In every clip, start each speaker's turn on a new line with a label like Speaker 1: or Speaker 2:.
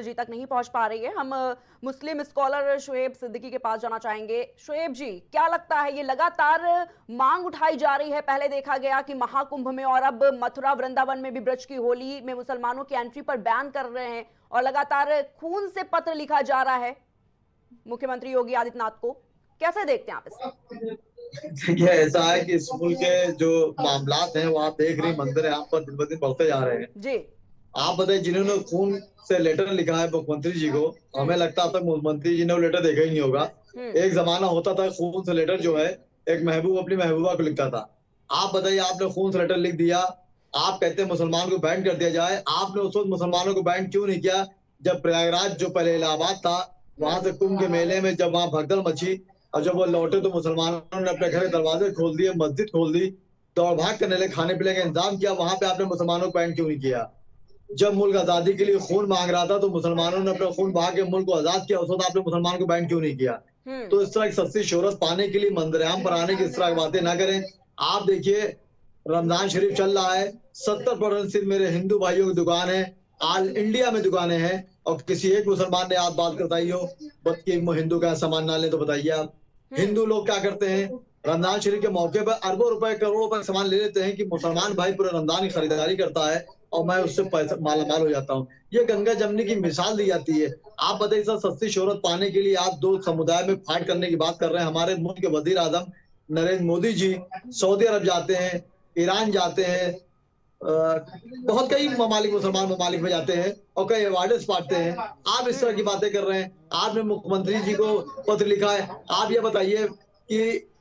Speaker 1: जी तक नहीं पहुंच पा रही है। हम मुस्लिम स्कॉलर शुएब सिद्दीकी के पास जाना चाहेंगे। शुएब जी, क्या लगता है, ये लगातार मांग उठाई जा रही है, पहले देखा गया कि महाकुंभ में और अब मथुरा वृंदावन में भी ब्रज की होली में मुसलमानों की एंट्री पर बैन कर रहे हैं और लगातार खून से पत्र लिखा जा रहा है मुख्यमंत्री योगी आदित्यनाथ को, कैसे देखते हैं आप इसे?
Speaker 2: देखिए, ऐसा है कि स्कूल के जो मामलात हैं वो आप देख रही मंदिर यहाँ पर दिन ब दिन बढ़ते जा रहे हैं
Speaker 1: जी।
Speaker 2: आप बताइए, जिन्होंने खून से लेटर लिखा है मुख्यमंत्री जी को, हमें लगता है मुख्यमंत्री जी ने वो लेटर देखा ही नहीं होगा। एक जमाना होता था खून से लेटर जो है एक महबूब अपनी महबूबा को लिखता था। आप बताइए, आपने खून से लेटर लिख दिया, आप कहते हैं मुसलमान को बैन कर दिया जाए। आपने उस वक्त मुसलमानों को बैन क्यों नहीं किया जब प्रयागराज जो पहले इलाहाबाद था वहां से कुंभ के मेले में जब वहां भगदड़ मची और जब वो लौटे तो मुसलमानों ने अपने घर के दरवाजे खोल दिए, मस्जिद खोल दी, दौड़ भाग करने लगे, खाने पीने का इंतजाम किया। वहां पे आपने मुसलमानों को बैन क्यों नहीं किया? जब मुल्क आजादी के लिए खून मांग रहा था तो मुसलमानों ने अपना खून बहा के मुल्क को आजाद किया, उस वक्त आपने मुसलमान को बैन क्यों नहीं किया? तो इस तरह की सस्ती शोहरत पाने के लिए मंदिराम पर आने की इस तरह की बातें ना करें। आप देखिए, रमजान शरीफ चल रहा है, 70% मेरे हिंदू भाइयों की दुकान है, ऑल इंडिया में दुकानें हैं, और किसी एक मुसलमान ने आप बात बताई हो कि हिंदू का सामान ना ले तो बताइए आप। हिंदू लोग क्या करते हैं, रमजान शरीफ के मौके पर अरबों रुपए करोड़ों रुपए सामान ले लेते हैं कि मुसलमान भाई पूरे रमजान की खरीदारी करता है और मैं उससे पैसा मालामाल हो जाता हूँ। ये गंगा जमनी की मिसाल दी जाती है। आप बताइए, सर, सस्ती शोहरत पाने के लिए आप दो समुदाय में फाइट करने की बात कर रहे हैं। हमारे मुल्क के वजीर आजम नरेंद्र मोदी जी सऊदी अरब जाते हैं, ईरान जाते हैं, बहुत कई ममालिक मुसलमान ममालिक में जाते हैं और कई अवार्ड्स बांटते हैं। आप इस तरह की बातें कर रहे हैं। आपने मुख्यमंत्री जी को पत्र लिखा है। आप ये बताइए कि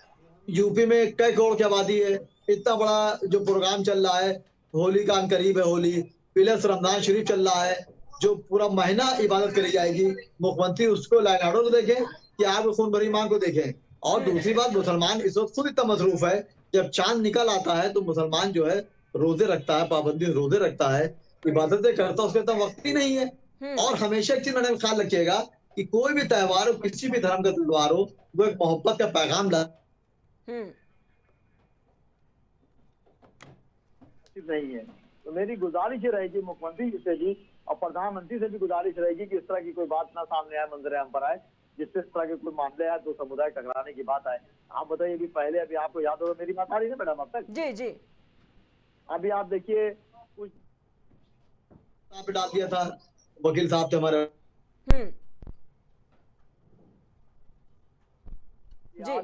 Speaker 2: यूपी में कई करोड़ की आबादी है, इतना बड़ा जो प्रोग्राम चल रहा है, होली का करीब है, होली प्लस रमजान शरीफ चल रहा है, जो पूरा महीना इबादत करी जाएगी। मुख्यमंत्री उसको लाइन ऑर्डर को देखें कि आप खून भरी मांग को देखें। और दूसरी बात, मुसलमान इस वक्त खुद इतना मसरूफ है, जब चांद निकल आता है तो मुसलमान जो है रोजे रखता है, पाबंदी रोजे रखता है, इबादतें करता है, उसके इतना वक्त ही नहीं है। और हमेशा एक चीज मैंने ख्याल रखिएगा कि कोई भी त्योहार हो, किसी भी धर्म का त्योहार हो, वो एक मोहब्बत का पैगाम ला
Speaker 3: नहीं है। तो मेरी गुजारिश रहेगी मुख्यमंत्री जी से भी और प्रधानमंत्री से भी गुजारिश रहेगी कि इस तरह की कोई बात ना सामने आए, मंजर-ए-आम पर आए, जिससे इस तरह के कोई मामले आए, दो समुदाय टकराने की बात आए। आप बताइए, अभी पहले अभी आपको याद होगा, मेरी बात आ रही है मैडम अब तक?
Speaker 1: जी जी।
Speaker 3: अभी आप देखिए, कुछ
Speaker 2: पे डाल दिया था वकील साहब थे हमारे,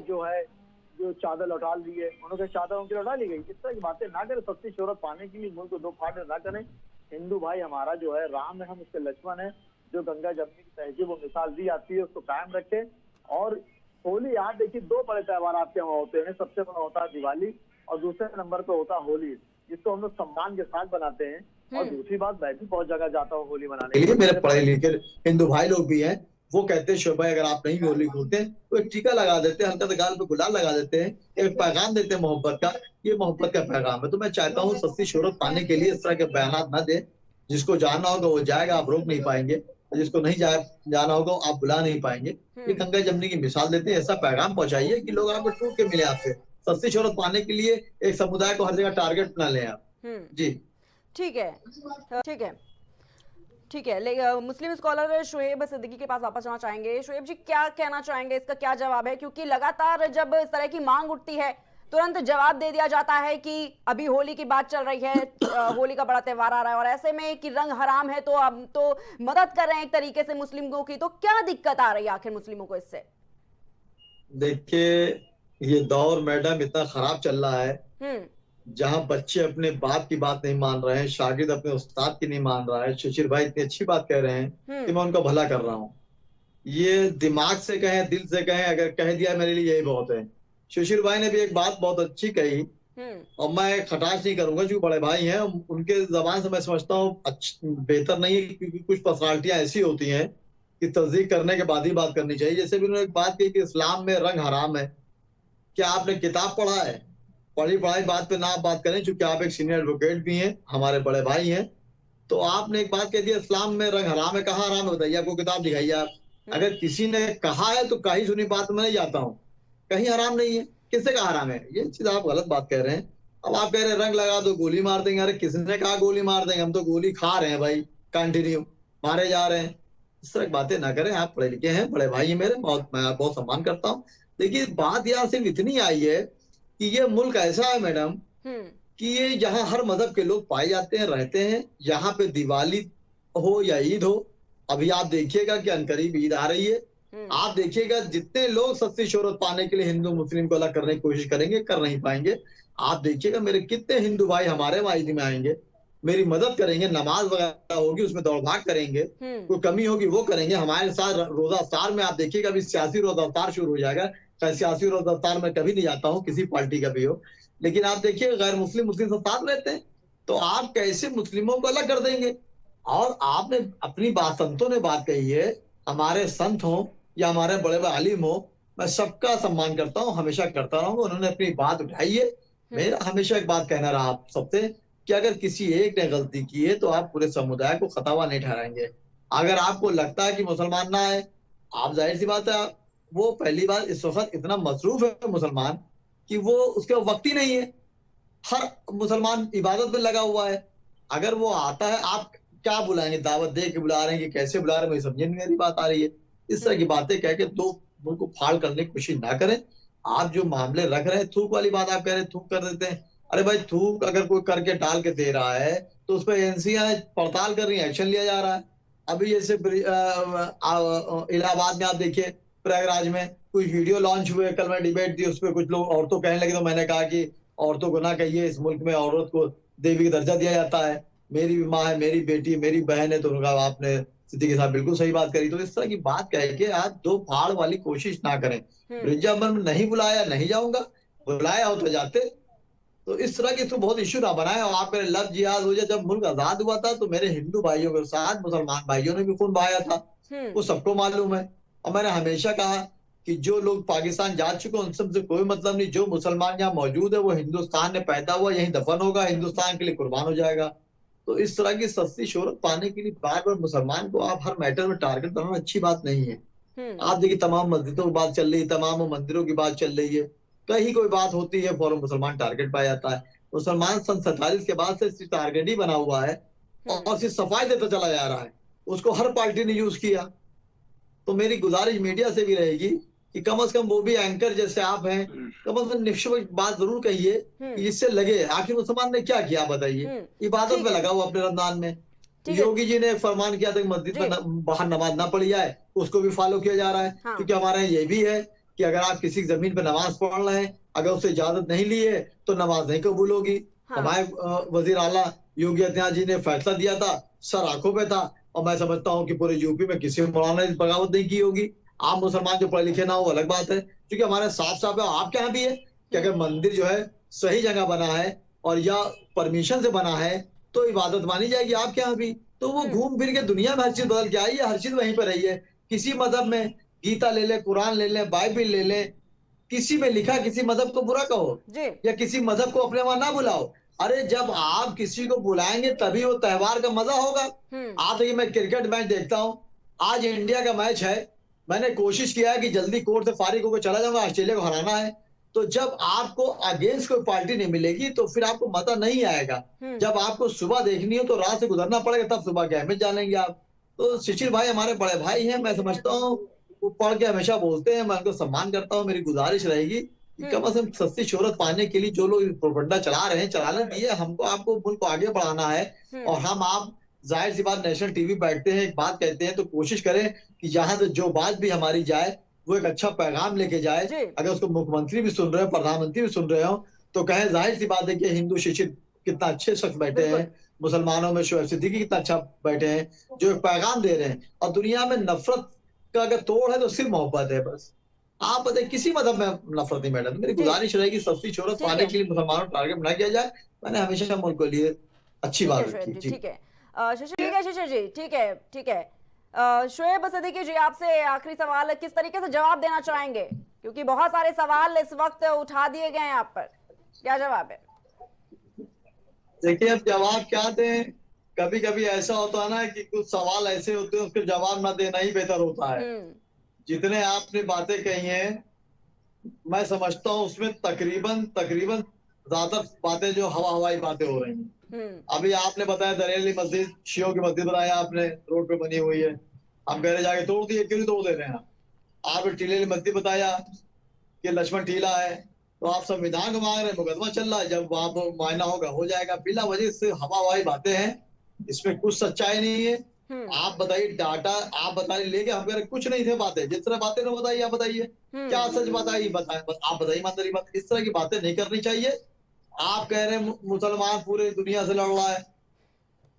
Speaker 3: जो है जो चादर लौटा ली है, उन्होंने चादर उनकी लौटा ली गई। इस तरह की बातें ना करें, सस्ती शोहरत पाने के लिए मुल्क को दो फाड़ ना करें। हिंदू भाई हमारा जो है राम है, हम उसके लक्ष्मण है। जो गंगा जमनी की तहजीब वो मिसाल दी जाती है, उसको कायम रखें। और होली, आप देखिए, दो बड़े त्योहार आपके वहाँ होते हैं। सबसे बड़ा होता है दिवाली और दूसरे नंबर पे होता है होली, जिसको हम लोग सम्मान के साथ बनाते हैं। और दूसरी बात, मैं भी बहुत जगह जाता हूँ होली मनाने के लिए।
Speaker 2: मेरे पढ़े लिखे हिंदू भाई लोग भी हैं, वो कहते हैं शोभ भाई, अगर आप नहीं होली खेलते तो एक टीका लगा देते हैं, हल्का सा गाल पे गुलाल लगा देते हैं, एक पैगाम देते हैं मोहब्बत का। ये मोहब्बत का पैगाम है। तो मैं चाहता हूँ सस्ती शोहरत पाने के लिए इस तरह के बयान न दे। जिसको जाना होगा वो जाएगा, आप रोक नहीं पाएंगे। जिसको नहीं जाना होगा आप बुला नहीं पाएंगे। ये गंगा जमनी की मिसाल देते हैं। ऐसा पैगाम पहुंचाइए कि लोग आपको टूट के मिले आपसे। सस्ती शोहरत पाने के लिए एक समुदाय को हर जगह टारगेट ना लें आप। जी
Speaker 1: ठीक है, ठीक है, ठीक है। मुस्लिम स्कॉलर शुएब सिद्दीकी के पास वापस जाना चाहेंगे। शुएब जी, क्या कहना चाहेंगे, इसका क्या जवाब है? क्योंकि लगातार जब इस तरह की मांग उठती है तुरंत जवाब दे दिया जाता है कि अभी होली की बात चल रही है, होली का बड़ा त्योहार आ रहा है और ऐसे में कि रंग हराम है, तो अब तो मदद कर रहे हैं एक तरीके से मुस्लिमों की। तो क्या दिक्कत आ रही है आखिर मुस्लिमों को इससे?
Speaker 2: देखिए, ये दौर मैडम इतना खराब चल रहा है जहां बच्चे अपने बाप की बात नहीं मान रहे हैं, शागिर्द अपने उस्ताद की नहीं मान रहा है। शिशिर भाई इतनी अच्छी बात कह रहे हैं कि मैं उनका भला कर रहा हूँ। ये दिमाग से कहें, दिल से कहें, अगर कह दिया मेरे लिए यही बहुत है। शिशिर भाई ने भी एक बात बहुत अच्छी कही और मैं खटाश नहीं करूंगा, जो बड़े भाई हैं उनके जबान से मैं समझता हूँ बेहतर नहीं है, क्योंकि कुछ पर्सनालिटियां ऐसी होती हैं कि तस्दीक करने के बाद ही बात करनी चाहिए। जैसे भी उन्होंने एक बात कही कि इस्लाम में रंग हराम है। क्या आपने किताब पढ़ा है? पढ़ी पढ़ाई बात पे ना आप बात करें, चूंकि आप एक सीनियर एडवोकेट भी हैं, हमारे बड़े भाई हैं। तो आपने एक बात कह दी, इस्लाम में रंग हराम है। कहाँ हराम है बताइए, आपको किताब दिखाइए आप। अगर किसी ने कहा है तो कहीं सुनी बात में नहीं जाता हूँ, कहीं हराम नहीं है। किसने कहा हराम है? ये चीज आप गलत बात कह रहे हैं। अब आप कह रहे हैं रंग लगा दो गोली मार देंगे। अरे किसने कहा गोली मार देंगे? हम तो गोली खा रहे हैं भाई, कंटिन्यू मारे जा रहे हैं। इस तरह की बातें ना करें। आप पढ़े लिखे हैं, बड़े भाई हैं मेरे, मैं बहुत सम्मान करता हूँ। देखिए बात यहाँ सिर्फ इतनी आई है कि ये मुल्क ऐसा है मैडम कि ये यहाँ हर मजहब के लोग पाए जाते हैं, रहते हैं। यहाँ पे दिवाली हो या ईद हो, अभी आप देखिएगा कि अनकरीब ईद आ रही है। आप देखिएगा जितने लोग सस्ती शोहरत पाने के लिए हिंदू मुस्लिम को अलग करने की कोशिश करेंगे, कर नहीं पाएंगे। आप देखिएगा मेरे कितने हिंदू भाई हमारे वहाँ ईद में आएंगे, मेरी मदद करेंगे, नमाज वगैरह होगी उसमें दौड़ भाग करेंगे, कोई कमी होगी वो करेंगे हमारे साथ। रोजा अफ्तार में आप देखिएगा अभी सियासी रोजा अफ्तार शुरू हो जाएगा। सियासी रोजा अफ्तार में कभी नहीं जाता हूँ, किसी पार्टी का भी हो, लेकिन आप देखिए गैर मुस्लिम मुस्लिम सब साथ रहते हैं, तो आप कैसे मुस्लिमों को अलग कर देंगे? और आपने अपनी बात, संतों ने बात कही है, हमारे संत हो या हमारे बड़े बड़े आलिम हो, मैं सबका सम्मान करता हूँ, हमेशा करता रहूंगा। उन्होंने अपनी बात उठाई है। मेरा हमेशा एक बात कहना रहा आप सबसे कि अगर किसी एक ने गलती की है तो आप पूरे समुदाय को खतावा नहीं ठहराएंगे। अगर आपको लगता है कि मुसलमान ना है, आप जाहिर सी बात है, वो पहली बात इस वक्त इतना मसरूफ है मुसलमान कि वो उसके वक्त ही नहीं है। हर मुसलमान इबादत में लगा हुआ है। अगर वो आता है, आप क्या बुलाएंगे? दावत दे के बुला रहे हैं कि कैसे बुला रहे हैं, मुझे समझ नहीं मेरी बात आ रही है। इस तरह की बातें कह के दो मुल्क को फाड़ करने की कोशिश ना करें। आप जो मामले रख रहे हैं, थूक वाली बात आप कह रहे हैं, थूक कर देते हैं। अरे भाई थूक अगर कोई करके डाल के दे रहा है तो उस पर एजेंसियां पड़ताल कर रही है, एक्शन लिया जा रहा है। अभी जैसे इलाहाबाद में आप देखिए, प्रयागराज में कुछ वीडियो लॉन्च हुए, कल मैं डिबेट दी, उसपे कुछ लोग औरतों कहने लगे, तो मैंने कहा कि औरतों को ना कहिए, इस मुल्क में औरत को देवी का दर्जा दिया जाता है। मेरी भी माँ है, मेरी बेटी, मेरी बहन है। तो उन्होंने कहा आपने सिद्दीकी साहब बिल्कुल सही बात करी। तो इस तरह की बात कह के आप दो फाड़ वाली कोशिश ना करें। ब्रिजा अमन में नहीं बुलाया, नहीं जाऊंगा, बुलाया हो तो जाते। तो इस तरह की तो बहुत इश्यू ना बनाए। और आप मेरे लफ्ज याद हो जाए, जब मुल्क आजाद हुआ था तो मेरे हिंदू भाइयों के साथ मुसलमान भाइयों ने भी खून बहाया था, वो सबको मालूम है। और मैंने हमेशा कहा कि जो लोग पाकिस्तान जा चुके हैं उनसे मुझे कोई मतलब नहीं। जो मुसलमान यहाँ मौजूद है वो हिंदुस्तान में पैदा हुआ, यहीं दफन होगा, हिंदुस्तान के लिए कुर्बान हो जाएगा। तो इस तरह की सस्ती शोहरत पाने के लिए बार बार मुसलमान को आप हर मैटर में टारगेट बनाना अच्छी बात नहीं है। आप देखिए तमाम मस्जिदों की बात चल रही है, तमाम मंदिरों की बात चल रही है, कहीं कोई बात होती है फौरन मुसलमान टारगेट पाया जाता है। मुसलमान सन 47 के बाद से टारगेट ही बना हुआ है और सिर्फ सफाई देता चला जा रहा है। उसको हर पार्टी ने यूज किया। तो मेरी गुजारिश मीडिया से भी रहेगी कि कम से कम वो भी एंकर जैसे आप हैं, कम से कम निष्पक्ष बात जरूर कहिए कि इससे लगे आखिर मुसलमान ने क्या किया, बताइए। इबादत में लगा हुआ अपने रमजान में। योगी जी ने एक फरमान किया था कि मस्जिद में बाहर नमाज ना पढ़ी जाए, उसको भी फॉलो किया जा रहा है। क्योंकि हमारे यहाँ ये भी है कि अगर आप किसी जमीन पर नमाज पढ़ रहे हैं, अगर उससे इजाजत नहीं ली है तो नमाज नहीं कबूल होगी। हमारे वजीर आला योगी आदित्यनाथ जी ने फैसला दिया था, सर आंखों पे था। और मैं समझता हूँ कि पूरे यूपी में किसी मौलाना ने बगावत नहीं की होगी। आप मुसलमान जो पढ़े लिखे ना हो अलग बात है, क्योंकि हमारे साफ साफ है, आपके यहाँ भी है कि अगर मंदिर जो है सही जगह बना है और या परमिशन से बना है तो इबादत मानी जाएगी आपके यहाँ भी। तो वो घूम फिर के दुनिया में हर चीज बदल के आई है, हर चीज वहीं पर रही है। किसी मजहब में गीता ले ले, कुरान ले ले, बाइबिल ले ले, किसी में लिखा किसी मजहब को बुरा कहो या किसी मजहब को अपने वहां ना बुलाओ। अरे जब आप किसी को बुलाएंगे तभी वो त्योहार का मजा होगा। आप देखिए मैं क्रिकेट मैच देखता हूँ, आज इंडिया का मैच है, मैंने कोशिश किया है कि जल्दी कोर्ट से फारिग होकर चला जाऊंगा, ऑस्ट्रेलिया को हराना है। तो जब आपको अगेंस्ट कोई पार्टी नहीं मिलेगी तो फिर आपको मजा नहीं आएगा। जब आपको सुबह देखनी हो तो रात से गुजरना पड़ेगा, तब सुबह के अहमियत जानेंगे आप। तो शिशिर भाई हमारे बड़े भाई हैं, मैं समझता हूँ वो पढ़ के हमेशा बोलते हैं, मैं उनको सम्मान करता हूँ। मेरी गुजारिश रहेगी कि कम से कम सस्ती शोहरत पाने के लिए जो लोग प्रोपेगेंडा चला रहे हैं, चलाने दिए। हमको आपको मुल्क को आगे बढ़ाना है और हम आप जाहिर सी बात नेशनल टीवी बैठते हैं, एक बात कहते हैं तो कोशिश करें कि यहाँ से जो बात भी हमारी जाए वो एक अच्छा पैगाम लेके जाए। अगर उसको मुख्यमंत्री भी सुन रहे हो, प्रधानमंत्री भी सुन रहे हो तो कहें जाहिर सी बात है कि हिंदू शिक्षित कितना अच्छे शख्स बैठे हैं, मुसलमानों में शोएब सिद्दीकी कितना अच्छा बैठे हैं जो एक पैगाम दे रहे हैं। और दुनिया में नफरत का अगर तोड़ है तो सिर्फ मोहब्बत है बस। आप बताइए किसी मजहब में नफरत नहीं बैठा। तो मेरी गुजारिश रहेगी सस्ती शोहरत पाने के लिए मुसलमानों को टारगेट ना किया जाए। मैंने हमेशा मुल्क के लिए अच्छी बात रखी।
Speaker 1: ठीक है शिशिर जी, ठीक है। शोएब सिद्दीकी जी, आपसे आखिरी सवाल, किस तरीके से जवाब देना चाहेंगे, क्योंकि बहुत सारे सवाल इस वक्त उठा दिए गए हैं आप पर, क्या जवाब है?
Speaker 2: देखिए अब जवाब क्या दें, कभी कभी ऐसा होता है ना कि कुछ सवाल ऐसे होते हैं उसके जवाब ना देना ही बेहतर होता है। जितने आपने बातें कही हैं मैं समझता हूँ उसमें तकरीबन ज्यादा बातें जो हवाई बातें हो रही हैं। अभी आपने बताया दरेली मस्जिद, शियों की मस्जिद बताया आपने, रोड पे बनी हुई है। हम कह रहे जाके तोड़ दिए, क्यों नहीं तोड़ दे रहे हैं? आपने टीले मस्ती बताया कि लक्ष्मण टीला है, तो आप संविधान को मांग रहे हैं, मुकदमा चल रहा है, जब वहां पर मायना होगा हो जाएगा। बिना वजह से हवा हवाई बातें हैं, इसमें कुछ सच्चाई नहीं है। आप बताइए डाटा, आप बताइए लेके हम कह रहे कुछ नहीं थे बातें, जिस तरह बातें ना बताइए, आप बताइए क्या सच बताइए, आप बताइए ईमानदारी बात, इस तरह की बातें नहीं करनी चाहिए। आप कह रहे हैं मुसलमान पूरे दुनिया से लड़ रहा है,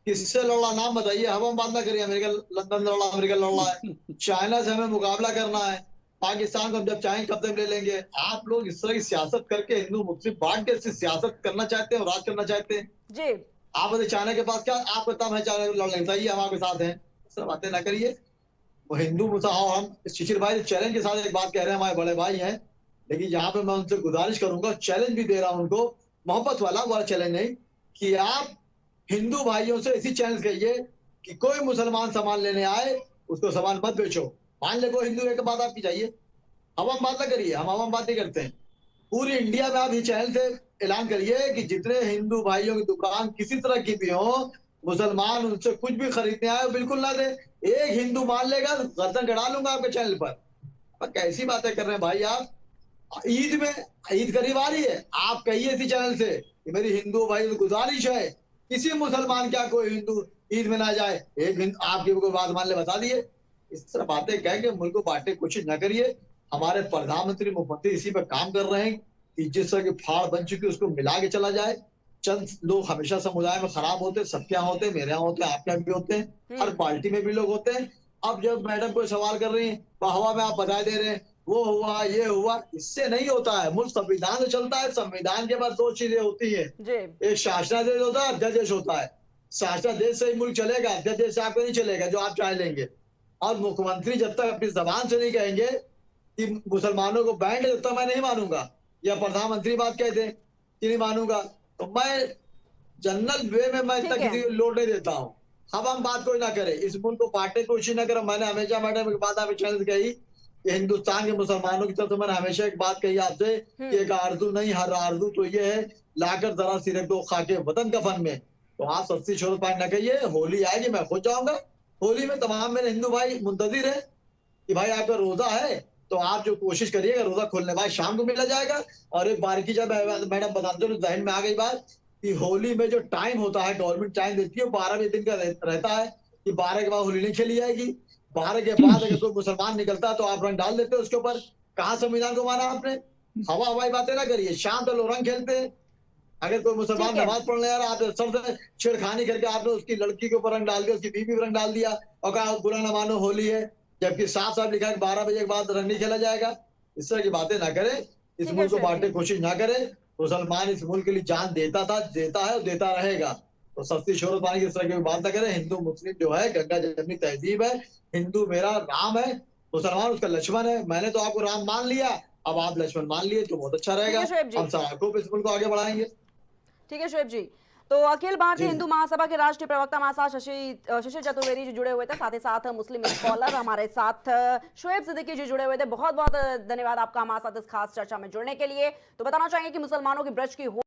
Speaker 2: किससे लड़ रहा नाम बताइए, हम बात ना करिए। अमेरिका लंदन लड़ रहा, अमेरिका लड़ रहा है, चाइना से हमें मुकाबला करना है, पाकिस्तान को हम जब चाहेंगे कब तक ले लेंगे। आप लोग इस तरह की सियासत करके हिंदू मुस्लिम बांट के सियासत करना चाहते हैं और राज करना चाहते हैं
Speaker 1: जी।
Speaker 2: आप बताइए चाइना के पास क्या आपको तब है, चाइना लड़ लेता ही हम आपके साथ हैं, इस तरह बातें ना करिए। वो हिंदू मुसलमान, हम शिशिर भाई चैलेंज के साथ एक बात कह रहे हैं, हमारे बड़े भाई हैं, लेकिन यहाँ पे मैं उनसे गुजारिश करूंगा, चैलेंज भी दे रहा हूं उनको, मोहब्बत वाला चैलेंज नहीं, कि आप हिंदू भाइयों से इसी चैलेंज कहिए कि कोई मुसलमान सामान लेने आए उसको सामान मत बेचो। मान ले कोई हिंदू एक बात आपकी चाहिए, हम बात ना करिए, हम बात नहीं करते हैं। पूरी इंडिया में आप ये चैनल से ऐलान करिए कि जितने हिंदू भाइयों की दुकान किसी तरह की भी हो, मुसलमान उनसे कुछ भी खरीदने आए बिल्कुल ना दे। एक हिंदू मान लेगा तो गर्दन गड़ा लूंगा आपके चैनल पर। कैसी बातें कर रहे हैं भाई आप? ईद में, ईद करीब आ रही है, आप कहिए इसी चैनल से कि मेरी हिंदू भाई से गुजारिश है, किसी मुसलमान क्या कोई हिंदू ईद में ना जाए, एक आपकी कोई बात मान ले बता दिए। इस तरह बातें कह के मुल्क को बांटने की कोशिश न करिए। हमारे प्रधानमंत्री मुख्यमंत्री इसी पर काम कर रहे हैं कि जिस तरह की फाड़ बन चुकी है उसको मिला के चला जाए। चंद लोग हमेशा समुदाय में खराब होते हैं, सबके यहाँ होते हैं, मेरे यहाँ होते हैं, आपके यहाँ भी होते हैं, हर पार्टी में भी लोग होते हैं। अब जब मैडम कोई सवाल कर रही है हवा में आप बता दे रहे हैं वो हुआ ये हुआ, इससे नहीं होता है। मुल्क संविधान से चलता है, संविधान के बाद दो चीजें होती है, एक शासनादेश होता है, अध्यादेश होता है। शासनादेश से ही मुल्क चलेगा, अध्यादेश से आपको नहीं चलेगा जो आप चाहे लेंगे। और मुख्यमंत्री जब तक अपनी जबान से नहीं कहेंगे कि मुसलमानों को बैंड है, तब तक मैं नहीं मानूंगा, या प्रधानमंत्री बात कहते कि नहीं मानूंगा। तो मैं जनरल वे में मैं इतना किसी को लोड नहीं देता हूँ। हम बात कोई ना करें, इस मुल्क को बांटने की कोशिश ना करें। मैंने हमेशा मैडम एक बात आपके चैनल कही कि हिंदुस्तान के मुसलमानों की तरफ से मैंने हमेशा एक बात कही आपसे कि एक आरजू नहीं, हर आरजू तो ये है लाकर जरा सी रख दो खाके वतन कफन में। तो आप सस्ती शोर पानी ना कहिए, होली आएगी मैं खुद जाऊंगा। होली में तमाम मेरे हिंदू भाई मुंतजिर है कि भाई आपका रोजा है तो आप जो कोशिश करिएगा रोजा खोलने बाद शाम को मिला जाएगा। और एक बारीकी जब मैडम बताते हो जहन में आ गई बात कि होली में जो टाइम होता है, गवर्नमेंट टाइम देती है 12 दिन का रहता है कि 12 के बाद होली नहीं खेली जाएगी। 12 के बाद अगर कोई मुसलमान निकलता है तो आप रंग डाल देते हो उसके ऊपर। कहाँ संविधान को माना आपने? हवा हवाई बातें ना करिए, शाम तो लोग रंग खेलते हैं। अगर कोई मुसलमान नमाज पढ़ने आ रहा है, आप सर से छेड़खानी करके आपने उसकी लड़की के ऊपर रंग डाल दिया, उसकी बीवी पर रंग डाल दिया और कहा बुरा न मानो होली है, जबकि साफ साफ लिखा है 12 बजे के बाद रंग नहीं खेला जाएगा। इस तरह की बातें ना करें, इस मुल्क को बांटने की कोशिश ना करें। मुसलमान इस मुल्क के लिए जान देता था, देता है और देता रहेगा। तो सस्ती शोहरत पाने की इस तरह की बात ना करें। हिंदू मुस्लिम जो है गंगा जमनी तहजीब है। हिंदू मेरा राम है, मुसलमान उसका लक्ष्मण है। मैंने तो आपको राम मान लिया, अब आप लक्ष्मण मान लिए तो बहुत अच्छा रहेगा। हम सड़कों पर इस मुल्क को आगे बढ़ाएंगे।
Speaker 1: ठीक है शोएब जी। तो अखिल भारतीय हिंदू महासभा के राष्ट्रीय प्रवक्ता महासाद शशि चतुर्वेदी जी जुड़े हुए थे, साथ ही साथ मुस्लिम स्कॉलर हमारे साथ शोएब सिद्दीकी जी जुड़े हुए थे। बहुत बहुत धन्यवाद आपका हमारे साथ इस खास चर्चा में जुड़ने के लिए। तो बताना चाहेंगे कि मुसलमानों की ब्रज की